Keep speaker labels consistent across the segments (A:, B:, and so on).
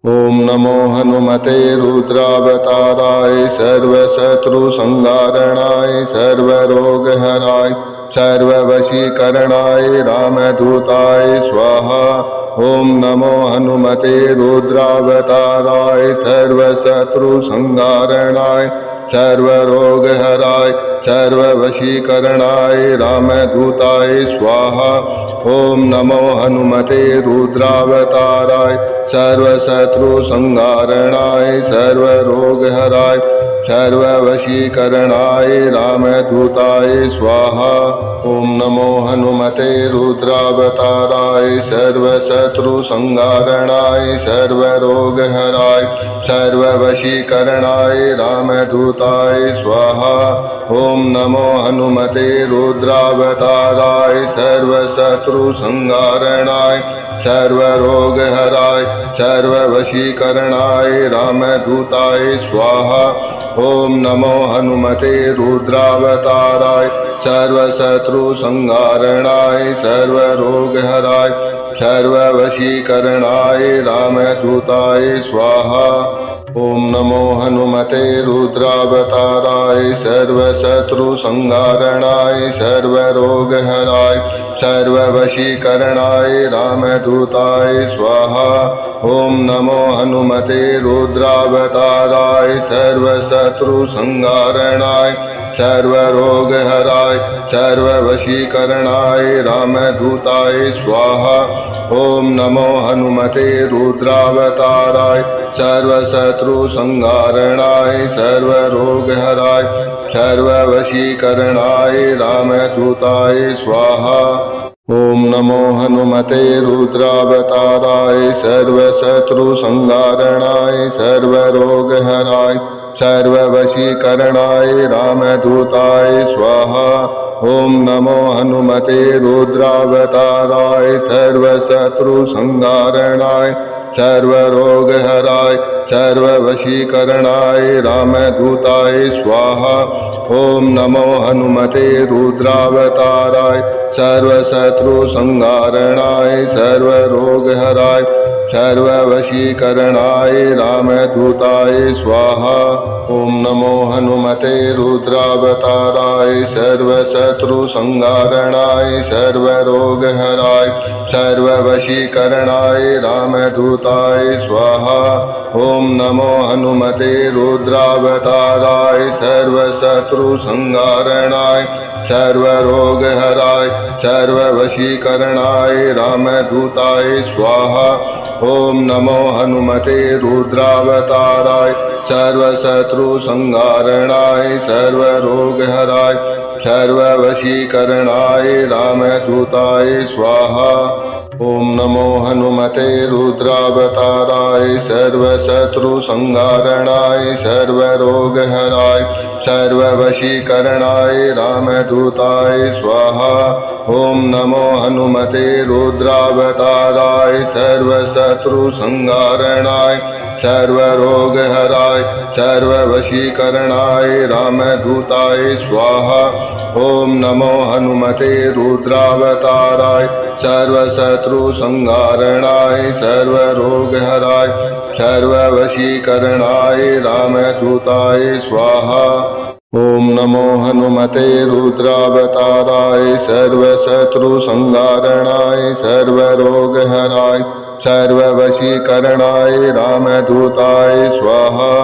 A: ओम नमो हनुमते रुद्रावताराय सर्वशत्रुसंहारणाय सर्वरोगहराय सर्ववशीकरणाय रामदूताय स्वाहा। ओम नमो हनुमते रुद्रावताराय सर्वशत्रुसंहारणाय सर्वरोगहराय सर्ववशीकरणाय रामदूताय स्वाहा। ओम नमो हनुमते रुद्रावताराय सर्वशत्रुसंहारणाय सर्वरोगहराय सर्ववशीकरणाय रामदूताय स्वाहा। ओम नमो हनुमते रुद्रावताराय सर्वशत्रुसंहारणाय सर्वरोगहराय सर्ववशीकरणाय रामदूताय स्वाहा। ओम नमो हनुमते रुद्रावताराय सर्वशत्रुसंहारणाय सर्वरोगहराय सर्ववशीकरणाय रामदूताय स्वाहा। ओम नमो हनुमते रुद्रावताराय सर्वशत्रुसंहारणाय सर्वरोगहराय सर्ववशीकरणाय रामदूताय स्वाहा। ओम नमो हनुमते रुद्रावताराय सर्वशत्रुसंहारणाय सर्वरोगहराय सर्ववशीकरणाय रामदूताय स्वाहा। ओम नमो हनुमते रुद्रावताराय सर्वशत्रुसंहारणाय सर्वरोगहराय सर्ववशीकरणाय रामदूताय स्वाहा। ओम नमो हनुमते रुद्रावताराय सर्वशत्रुसंहारणाय सर्वरोगहराय सर्ववशीकरणाय रामदूताय स्वाहा। ओम नमो हनुमते रुद्रावताराय सर्वशत्रुसंहारणाय सर्वरोगहराय सर्ववशीकरणाय रामदूताय स्वाहा। ओम नमो हनुमते रुद्रावताराय सर्वशत्रुसंहारणाय सर्वरोगहराय सर्ववशीकरणाय रामदूताय स्वाहा। ओम नमो हनुमते रुद्रावताराय सर्वशत्रुसंहारणाय सर्वरोगहराय सर्ववशीकरणाय रामदूताय स्वाहा। ओम नमो हनुमते रुद्रावताराय सर्वशत्रुसंहारणाय सर्वरोगहराय सर्ववशीकरणाय रामदूताय स्वाहा। ओम नमो हनुमते रुद्रावताराय सर्वशत्रुसंहारणाय सर्वरोगहराय सर्ववशीकरणाय रामदूताय स्वाहा। ओम नमो हनुमते रुद्रावताराय सर्वशत्रुसंहारणाय सर्वरोगहराय सर्ववशीकरणाय रामदूताय स्वाहा। ओम नमो हनुमते रुद्रावताराय सर्वशत्रुसंहारणाय सर्वरोगहराय सर्ववशीकरणाय रामदूताय स्वाहा। ओम नमो हनुमते रुद्रावताराय सर्वशत्रुसंहारणाय सर्वरोगहराय सर्ववशीकरणाय रामदूताय स्वाहा। ओम नमो हनुमते रुद्रावताराय सर्वशत्रुसंहारणाय सर्वरोगहराय सर्ववशीकरणाय रामदूताय स्वाहा। ओम नमो हनुमते रुद्रावताराय सर्वशत्रुसंहारणाय सर्वरोगहराय सर्ववशीकरणाय रामदूताय स्वाहा।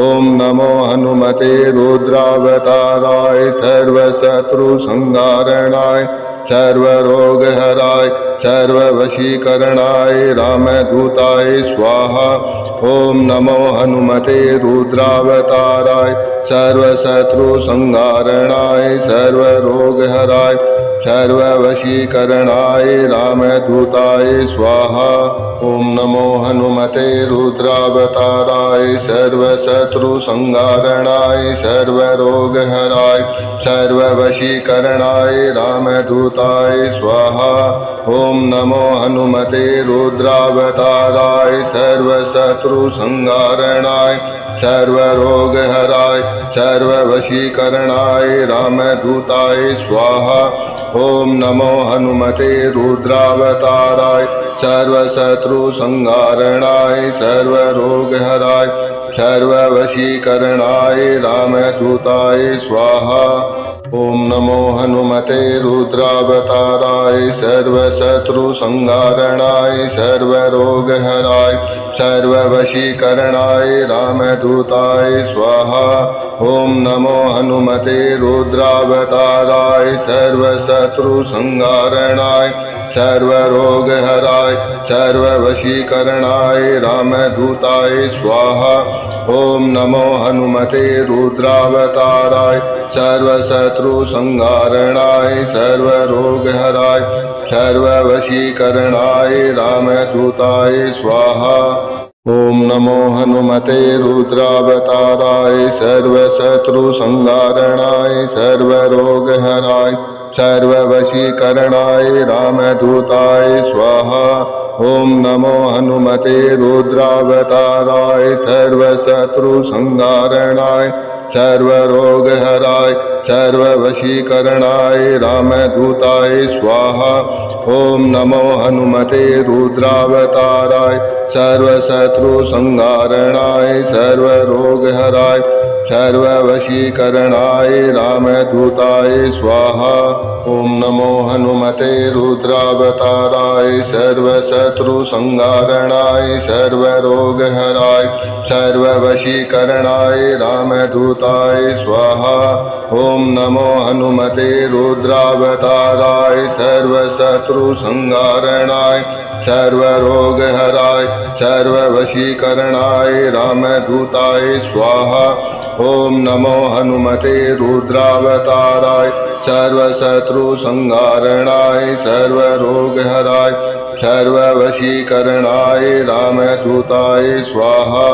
A: ओम नमो हनुमते रुद्रावताराय सर्वशत्रुसंहारणाय सर्वरोगहराय सर्ववशीकरणाय रामदूताय स्वाहा। ओम नमो हनुमते रुद्रावताराय सर्वशत्रुसंहारणाय सर्वरोगहराय सर्ववशीकरणाय रामदूताय स्वाहा। ओम नमो हनुमते रुद्रावताराय सर्वशत्रुसंहारणाय सर्वरोगहराय सर्ववशीकरणाय रामदूताय स्वाहा। ओम नमो हनुमते रुद्रावताराय सर्वशत्रुसंहारणाय सर्वरोगहराय सर्ववशीकरणाय रामदूताय स्वाहा। ओम नमो हनुमते रुद्रावताराय सर्वशत्रुसंहारणाय सर्वरोगहराय सर्ववशीकरणाय रामदूताय स्वाहा। ओम नमो हनुमते रुद्रावताराय सर्वशत्रुसंहारणाय सर्वरोगहराय सर्ववशीकरणाय रामदूताय स्वाहा। ओम नमो हनुमते रुद्रावताराय सर्वशत्रुसंहारणाय सर्वरोगहराय सर्ववशीकरणाय रामदूताय स्वाहा। ओम नमो हनुमते रुद्रावताराय सर्वशत्रुसंहारणाय सर्वरोगहराय सर्ववशीकरणाय रामदूताय स्वाहा। ओम नमो हनुमते रुद्रावताराय सर्वशत्रुसंहारणाय सर्वरोगहराय सर्ववशीकरणाय रामदूताय स्वाहा। ओम नमो हनुमते रुद्रावताराय सर्वशत्रुसंहारणाय सर्वरोगहराय सर्ववशीकरणाय रामदूताय स्वाहा। ओम नमो हनुमते रुद्रावताराय सर्वशत्रुसंहारणाय सर्वरोगहराय सर्ववशीकरणाय रामदूताय स्वाहा। ओम नमो हनुमते रुद्रावताराय सर्वशत्रुसंहारणाय सर्वरोगहराय सर्ववशीकरणाय रामदूताय स्वाहा। ओम नमो हनुमते रुद्रावताराय सर्वशत्रुसंहारणाय सर्वरोगहराय सर्ववशीकरणाय रामदूताय स्वाहा। ओम नमो हनुमते रुद्रावताराय सर्वशत्रुसंहारणाय सर्वरोगहराय सर्ववशीकरणाय रामदूताय स्वाहा।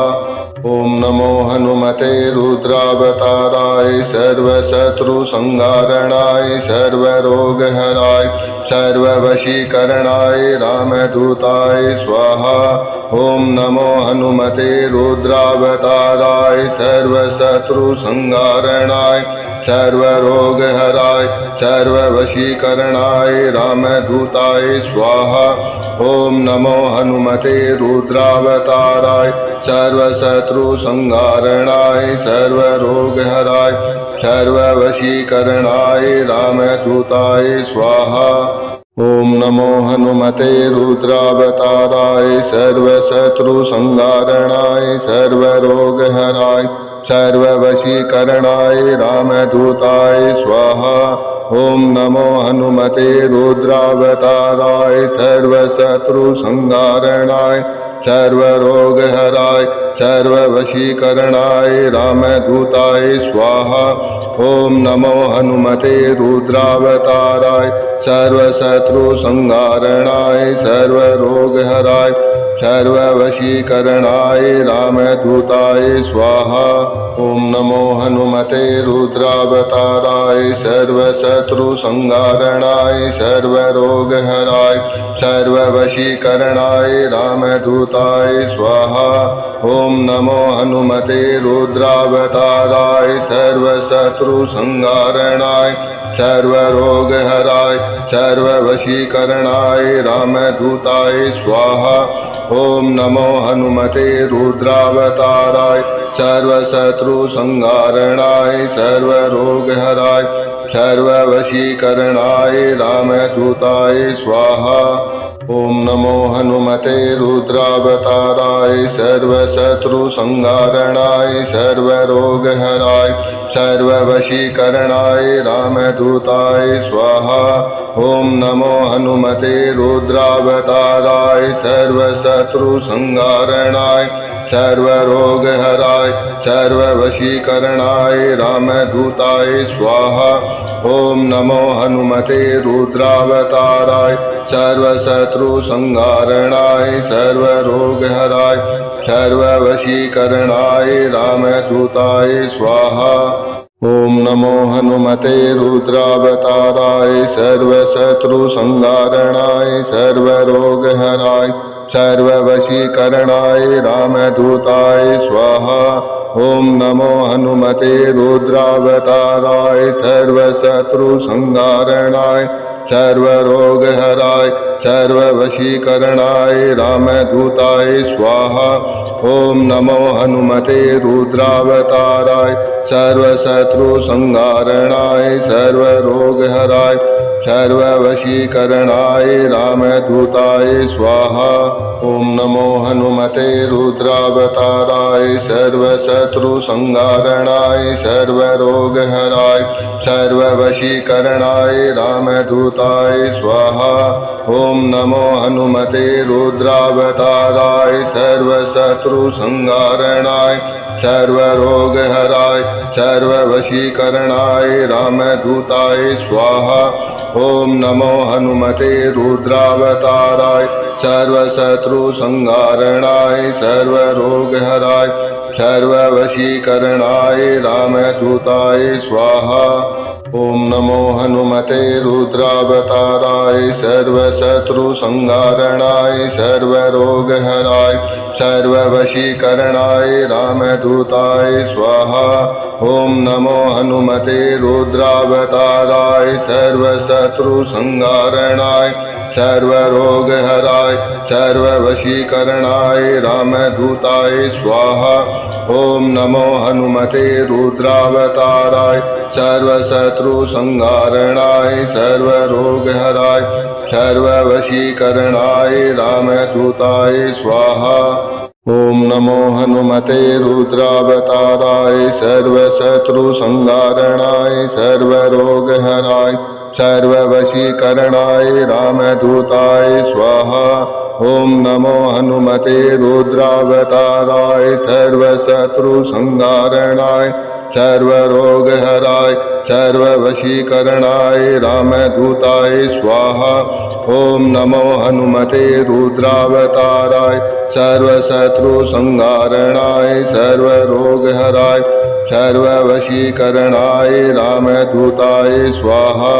A: ओम नमो हनुमते रुद्रावताराय सर्वशत्रुसंहारणाय सर्वरोगहराय सर्ववशीकरणाय रामदूताय स्वाहा। ओम नमो हनुमते रुद्रावताराय सर्वशत्रुसंहारणाय सर्वरोगहराय सर्ववशीकरणाय रामदूताय स्वाहा। ओम नमो हनुमते रुद्रावताराय सर्वशत्रुसंहारणाय सर्वरोगहराय सर्ववशीकरणाय रामदूताय स्वाहा। ओम नमो हनुमते रुद्रावताराय सर्वशत्रुसंहारणाय सर्वरोगहराय सर्ववशीकरणाय रामदूताय स्वाहा। ओम नमो हनुमते रुद्रावताराय सर्वशत्रुसंहारणाय सर्वरोगहराय सर्ववशीकरणाय रामदूताय स्वाहा। ओम नमो हनुमते रुद्रावताराय सर्वशत्रुसंहारणाय सर्वरोगहराय सर्ववशीकरणाय रामदूताय स्वाहा। ओम नमो हनुमते रुद्रावताराय सर्वशत्रुसंहारणाय सर्वरोगहराय सर्ववशीकरणाय रामदूताय स्वाहा। ओम नमो हनुमते रुद्रावताराय सर्वशत्रुसंहारणाय सर्वरोगहराय सर्ववशीकरणाय रामदूताय स्वाहा। ओम नमो हनुमते रुद्रावताराय सर्वशत्रुसंहारणाय सर्वरोगहराय सर्ववशीकरणाय रामदूताय स्वाहा। ओम नमो हनुमते रुद्रावताराय सर्वशत्रुसंहारणाय सर्वरोगहराय सर्ववशीकरणाय रामदूताय स्वाहा। ओम नमो हनुमते रुद्रावताराय सर्वशत्रुसंहारणाय सर्वरोगहराय सर्ववशीकरणाय रामदूताय स्वाहा। ओम नमो हनुमते रुद्रावताराय सर्वशत्रुसंहारणाय सर्वरोगहराय सर्ववशीकरणाय रामदूताय स्वाहा। ओम नमो हनुमते रुद्रावताराय सर्वशत्रुसंहारणाय सर्वरोगहराय सर्ववशीकरणाय रामदूताय स्वाहा। ओम नमो हनुमते रुद्रावताराय सर्वशत्रुसंहारणाय सर्वरोगहराय सर्ववशीकरणाय रामदूताय स्वाहा। ओम नमो हनुमते रुद्रावताराय सर्वशत्रुसंहारणाय सर्वरोगहराय सर्ववशीकरणाय रामदूताय स्वाहा। ओम नमो हनुमते रुद्रावताराय सर्वशत्रुसंहारणाय सर्वरोगहराय सर्ववशीकरणाय रामदूताय स्वाहा। ओम नमो हनुमते रुद्रावताराय सर्वशत्रुसंहारणाय सर्वरोगहराय सर्ववशीकरणाय रामदूताय स्वाहा। ओम नमो हनुमते रुद्रावताराय सर्वशत्रुसंहारणाय सर्वरोगहराय सर्ववशीकरणाय रामदूताय स्वाहा। ओम नमो हनुमते रुद्रावताराय सर्वशत्रुसंहारणाय सर्वरोगहराय सर्ववशीकरणाय रामदूताय स्वाहा। ओम नमो हनुमते रुद्रावताराय सर्वशत्रुसंहारणाय सर्वरोगहराय सर्ववशीकरणाय रामदूताय स्वाहा। ओम नमो हनुमते रुद्रावताराय सर्वशत्रुसंहारणाय सर्वरोगहराय सर्ववशीकरणाय रामदूताय स्वाहा। ओम नमो हनुमते रुद्रावताराय सर्वशत्रुसंहारणाय सर्वरोगहराय सर्ववशीकरणाय रामदूताय स्वाहा। ओम नमो हनुमते रुद्रावताराय सर्वशत्रुसंहारणाय सर्वरोगहराय सर्ववशीकरणाय रामदूताय स्वाहा। ओम नमो हनुमते रुद्रावताराय सर्वशत्रुसंहारणाय सर्वरोगहराय सर्ववशीकरणाय रामदूताय स्वाहा।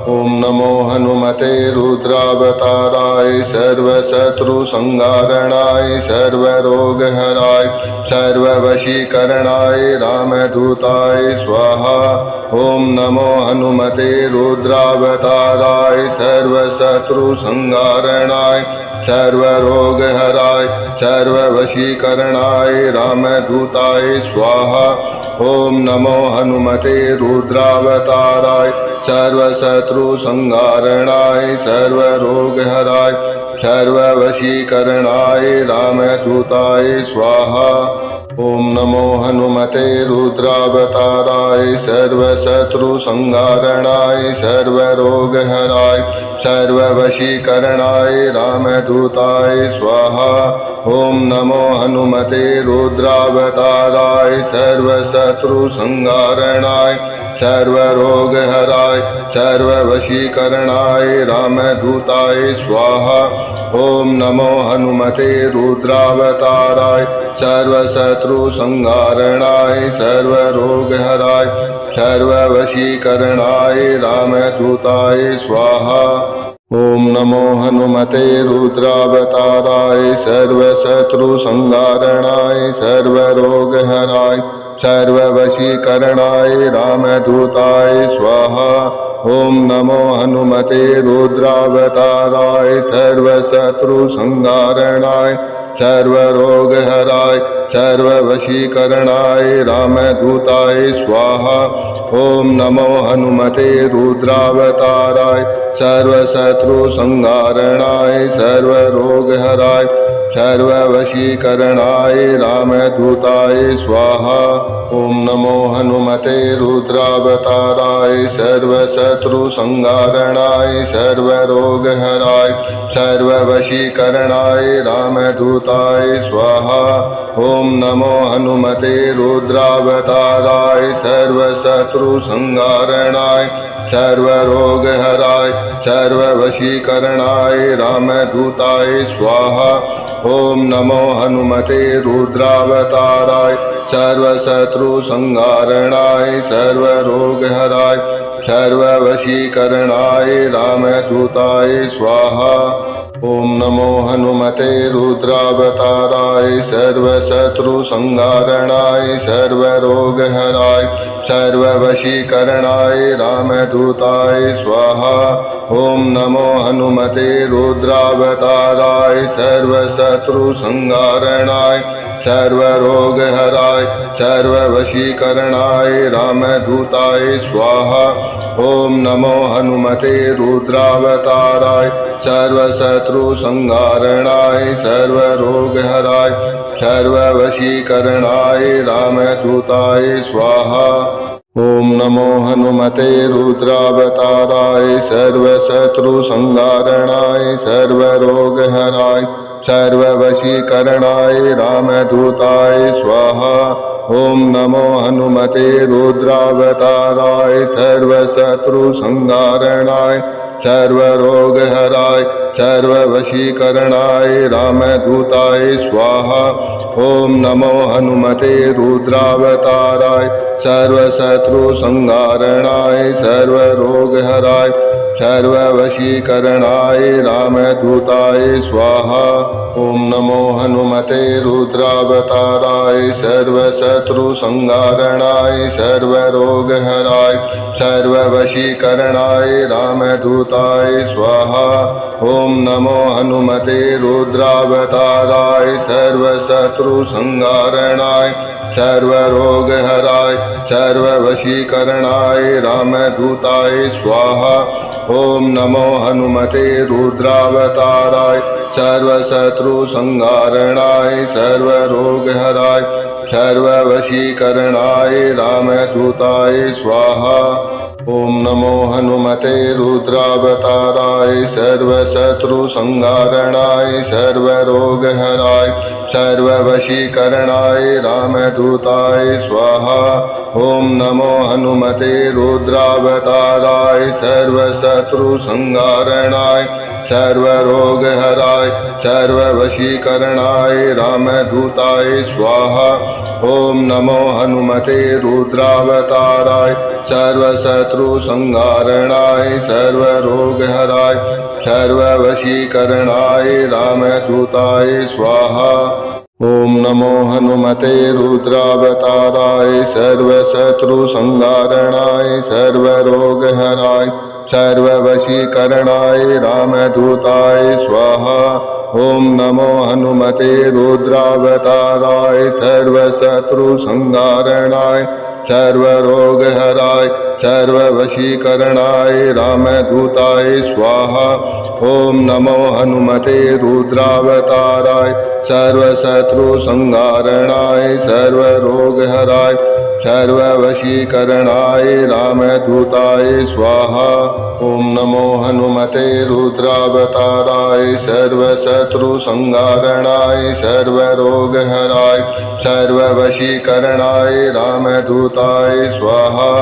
A: ओम नमो हनुमते रुद्रावताराय सर्वशत्रुसंहारणाय सर्वरोगहराय सर्ववशीकरणाय रामदूताय स्वाहा। ओम नमो हनुमते रुद्रावताराय सर्वशत्रुसंहारणाय सर्वरोगहराय सर्ववशीकरणाय रामदूताय स्वाहा। ओम नमो हनुमते रुद्रावताराय सर्वशत्रुसंहारणाय सर्वरोगहराय सर्ववशीकरणाय रामदूताय स्वाहा। ओम नमो हनुमते रुद्रावताराय सर्वशत्रुसंहारणाय सर्वरोगहराय सर्ववशीकरणाय रामदूताय स्वाहा। ओम नमो हनुमते रुद्रावताराय सर्वशत्रुसंहारणाय सर्वरोगहराय सर्ववशीकरणाय रामदूताय स्वाहा। ओम नमो हनुमते रुद्रावताराय सर्वशत्रुसंहारणाय सर्वरोगहराय सर्ववशीकरणाय रामदूताय स्वाहा। ओम नमो हनुमते रुद्रावताराय सर्वशत्रुसंहारणाय सर्वरोगहराय सर्ववशीकरणाय रामदूताय स्वाहा। ओम नमो हनुमते रुद्रावताराय सर्वशत्रुसंहारणाय सर्वरोगहराय सर्ववशीकरणाय रामदूताय स्वाहा। ओम नमो हनुमते रुद्रावताराय सर्वशत्रुसंहारणाय सर्वरोगहराय सर्ववशीकरणाय रामदूताय स्वाहा। ओम नमो हनुमते रुद्रावताराय सर्वशत्रुसंहारणाय सर्वरोगहराय सर्ववशीकरणाय रामदूताय स्वाहा। ओम नमो हनुमते रुद्रावताराय सर्वशत्रुसंहारणाय सर्वरोगहराय सर्ववशीकरणाय रामदूताय स्वाहा। ओम नमो हनुमते रुद्रावताराय सर्वशत्रुसंहारणाय सर्वरोगहराय सर्ववशीकरणाय रामदूताय स्वाहा। ॐ नमो हनुमते रुद्रावताराय सर्वशत्रुसंहारणाय सर्वरोगहराय सर्ववशीकरणाय रामदूताय स्वाहा। ॐ नमो हनुमते रुद्रावताराय सर्वशत्रुसंहारणाय सर्वरोगहराय सर्ववशीकरणाय रामदूताय स्वाहा। ॐ नमो हनुमते रुद्रावताराय सर्वशत्रुसंहारणाय सर्वरोगहराय सर्ववशीकरणाय रामदूताय स्वाहा। ॐ नमो हनुमते रुद्रावताराय सर्वशत्रुसंहारणाय सर्वरोगहराय सर्ववशीकरणाय रामदूताय स्वाहा। ॐ नमो हनुमते रुद्रावताराय सर्वशत्रुसंहारणाय सर्वरोगहराय सर्ववशीकरणाय रामदूताय स्वाहा। ॐ नमो हनुमते रुद्रावताराय सर्वशत्रुसंहारणाय सर्वरोगहराय सर्ववशीकरणाय रामदूताय स्वाहा। ॐ नमो हनुमते रुद्रावताराय सर्वशत्रुसंहारणाय सर्वरोगहराय सर्ववशीकरणाय रामदूताय स्वाहा। ॐ नमो हनुमते रुद्रावताराय सर्वशत्रुसंहारणाय सर्वरोगहराय सर्ववशीकरणाय रामदूताय स्वाहा। ॐ नमो हनुमते रुद्रावताराय सर्वशत्रुसंहारणाय सर्वरोगहराय सर्ववशीकरणाय रामदूताय स्वाहा। ॐ नमो हनुमते रुद्रावताराय सर्वशत्रुसंहारणाय सर्वरोगहराय सर्ववशीकरणाय रामदूताय स्वाहा। ॐ नमो हनुमते रुद्रावताराय सर्वशत्रुसंहारणाय सर्वरोगहराय सर्ववशीकरणाय रामदूताय स्वाहा। ॐ नमो हनुमते रुद्रावताराय सर्वशत्रुसंहारणाय सर्वरोगहराय सर्ववशीकरणाय रामदूताय स्वाहा। ॐ नमो हनुमते रुद्रावताराय सर्वशत्रुसंहारणाय सर्वरोगहराय सर्ववशीकरणाय रामदूताय स्वाहा। ॐ नमो हनुमते रुद्रावताराय सर्वशत्रुसंहारणाय सर्वरोगहराय सर्ववशीकरणाय रामदूताय स्वाहा। ॐ नमो हनुमते रुद्रावताराय सर्वशत्रुसंहारणाय सर्वरोगहराय सर्ववशीकरणाय रामदूताय स्वाहा। ॐ नमो हनुमते रुद्रावताराय सर्वशत्रुसंहारणाय सर्वरोगहराय सर्ववशीकरणाय रामदूताय स्वाहा।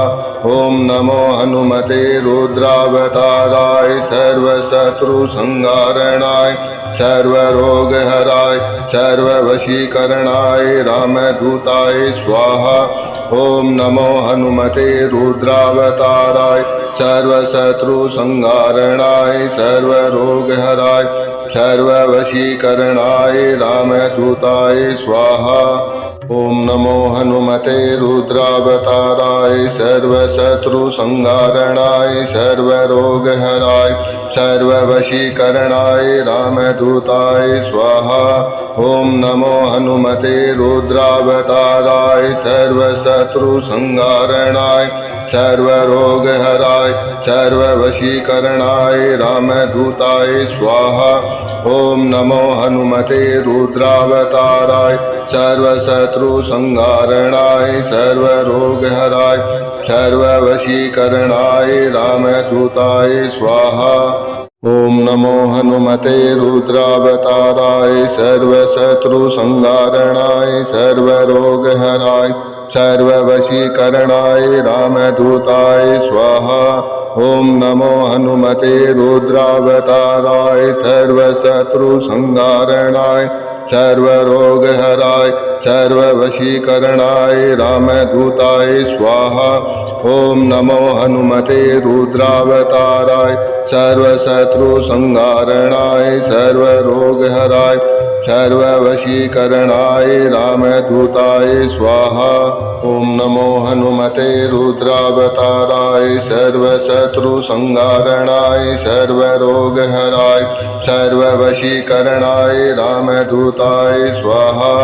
A: ॐ नमो हनुमते रुद्रावताराय सर्वशत्रुसंहारणाय सर्वरोगहराय सर्ववशीकरणाय रामदूताय स्वाहा। ॐ नमो हनुमते रुद्रावताराय सर्वशत्रुसंहारणाय सर्वरोगहराय सर्ववशीकरणाय रामदूताय स्वाहा। ॐ नमो हनुमते रुद्रावताराय सर्वशत्रुसंहारणाय सर्वरोगहराय सर्ववशीकरणाय रामदूताय स्वाहा। ॐ नमो हनुमते रुद्रावताराय सर्वशत्रुसंहारणाय सर्वरोगहराय सर्ववशीकरणाय रामदूताय स्वाहा। ॐ नमो हनुमते रुद्रावताराय सर्वशत्रुसंहारणाय सर्वरोगहराय सर्ववशीकरणाय रामदूताय स्वाहा। ॐ नमो हनुमते रुद्रावताराय सर्वशत्रुसंहारणाय सर्वरोगहराय सर्ववशीकरणाय रामदूताय स्वाहा। ॐ नमो हनुमते रुद्रावताराय सर्वशत्रुसंहारणाय सर्वरोगहराय सर्ववशीकरणाय रामदूताय स्वाहा। ॐ नमो हनुमते रुद्रावताराय सर्वशत्रुसंहारणाय सर्वरोगहराय सर्ववशीकरणाय रामदूताय स्वाहा। ओम नमो हनुमते रुद्रावताराय सर्वशत्रुसंहारणाय सर्वरोगहराय सर्ववशीकरणाय रामदूताय स्वाहा।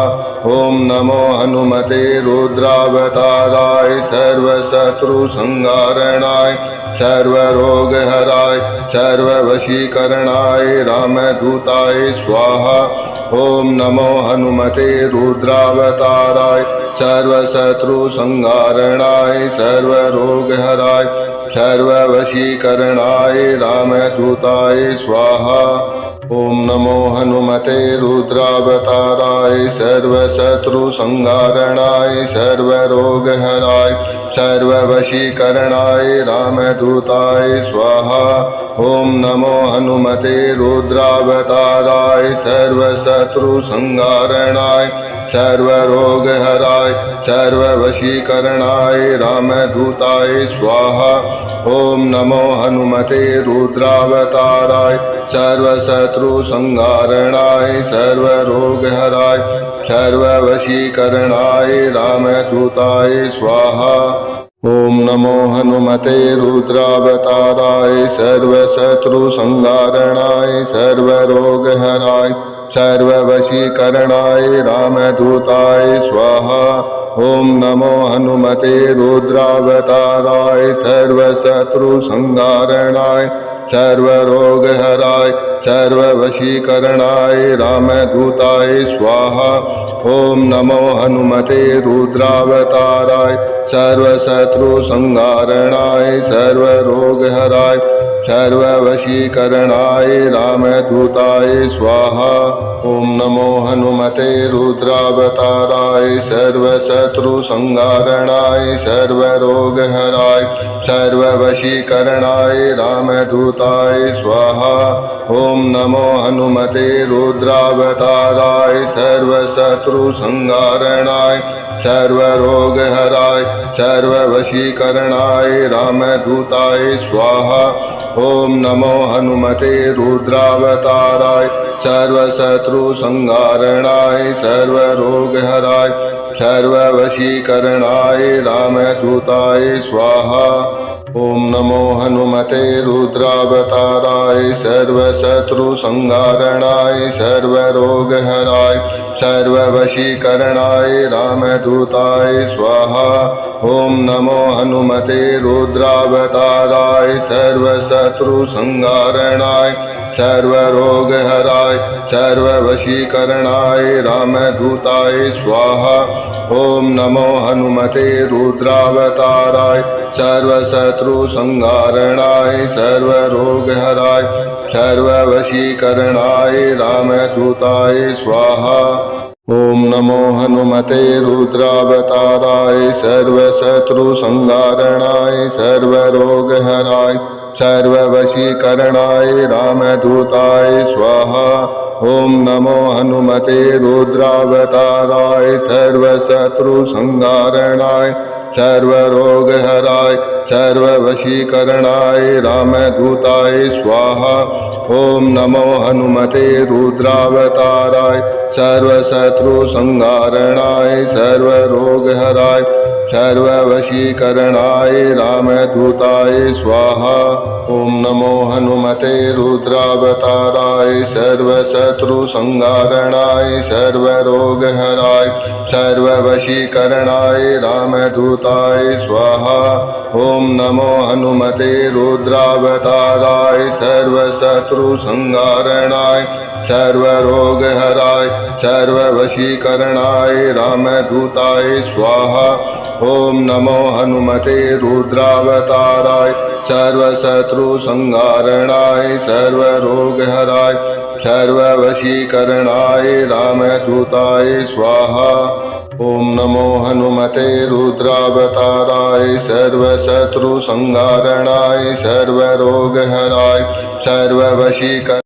A: ओम नमो हनुमते रुद्रावताराय सर्वशत्रुसंहारणाय सर्वरोगहराय सर्ववशीकरणाय रामदूताय स्वाहा। ओम नमो हनुमते रुद्रावताराय सर्वशत्रुसंहारणाय सर्वरोगहराय सर्ववशीकरणाय रामदूताय स्वाहा। ओम नमो हनुमते रुद्रावताराय सर्वशत्रुसंहारणाय सर्वरोगहराय सर्ववशीकरणाय रामदूताय स्वाहा। ओम नमो हनुमते रुद्रावताराय सर्वशत्रुसंहारणाय सर्वरोगहराय सर्ववशीकरणाय रामदूताय स्वाहा। ओम नमो हनुमते रुद्रावताराय सर्वशत्रुसंहारणाय सर्वरोगहराय सर्ववशीकरणाय रामदूताय स्वाहा। ओम नमो हनुमते रुद्रावताराय सर्वशत्रुसंहारणाय सर्वरोगहराय सर्ववशीकरणाय रामदूताय स्वाहा। ओम नमो हनुमते रुद्रावताराय सर्वशत्रुसंहारणाय सर्वरोगहराय सर्ववशीकरणाय रामदूताय स्वाहा। ओम नमो हनुमते रुद्रावताराय सर्वशत्रुसंहारणाय सर्वरोगहराय सर्ववशीकरणाय रामदूताय स्वाहा। ओम नमो हनुमते रुद्रावताराय सर्वशत्रुसंहारणाय सर्वरोगहराय सर्ववशीकरणाय रामदूताय स्वाहा। ओम नमो हनुमते रुद्रावताराय सर्वशत्रुसंहारणाय सर्वरोगहराय सर्ववशीकरणाय रामदूताय स्वाहा। ओम नमो हनुमते रुद्रावताराय सर्वशत्रुसंहारणाय सर्वरोगहराय सर्ववशीकरणाय रामदूताय स्वाहा। ओम नमो हनुमते रुद्रावताराय सर्वशत्रुसंहारणाय सर्वरोगहराय सर्ववशीकरणाय रामदूताय स्वाहा। ओम नमो हनुमते रुद्रावताराय सर्वशत्रुसंहारणाय सर्वरोगहराय सर्ववशीकरणाय रामदूताय स्वाहा। ओम नमो हनुमते रुद्रावताराय सर्वशत्रुसंहारणाय सर्वरोगहराय सर्ववशीकरणाय रामदूताय स्वाहा। ओम नमो हनुमते रुद्रावताराय सर्वशत्रुसंहारणाय सर्वरोगहराय सर्ववशीकरणाय रामदूताय स्वाहा। ओम नमो हनुमते रुद्रावताराय सर्वशत्रुसंहारणाय सर्वरोगहराय सर्ववशीकरणाय रामदूताय स्वाहा। ओम नमो हनुमते रुद्रावताराय सर्वशत्रुसंहारणाय सर्वरोगहराय सर्ववशीकरणाय रामदूताय स्वाहा। ओम नमो हनुमते रुद्रावताराय सर्वशत्रुसंहारणाय सर्वरोगहराय सर्ववशीकरणाय रामदूताय स्वाहा। ओम नमो हनुमते रुद्रावताराय सर्वशत्रुसंहारणाय सर्वरोगहराय सर्ववशीकरणाय रामदूताय स्वाहा। ओम नमो हनुमते रुद्रावताराय सर्वशत्रुसंहारणाय सर्वरोगहराय सर्ववशीकरणाय रामदूताय स्वाहा। ओम नमो हनुमते रुद्रावताराय सर्वशत्रुसंहारणाय सर्वरोगहराय सर्ववशीकरणाय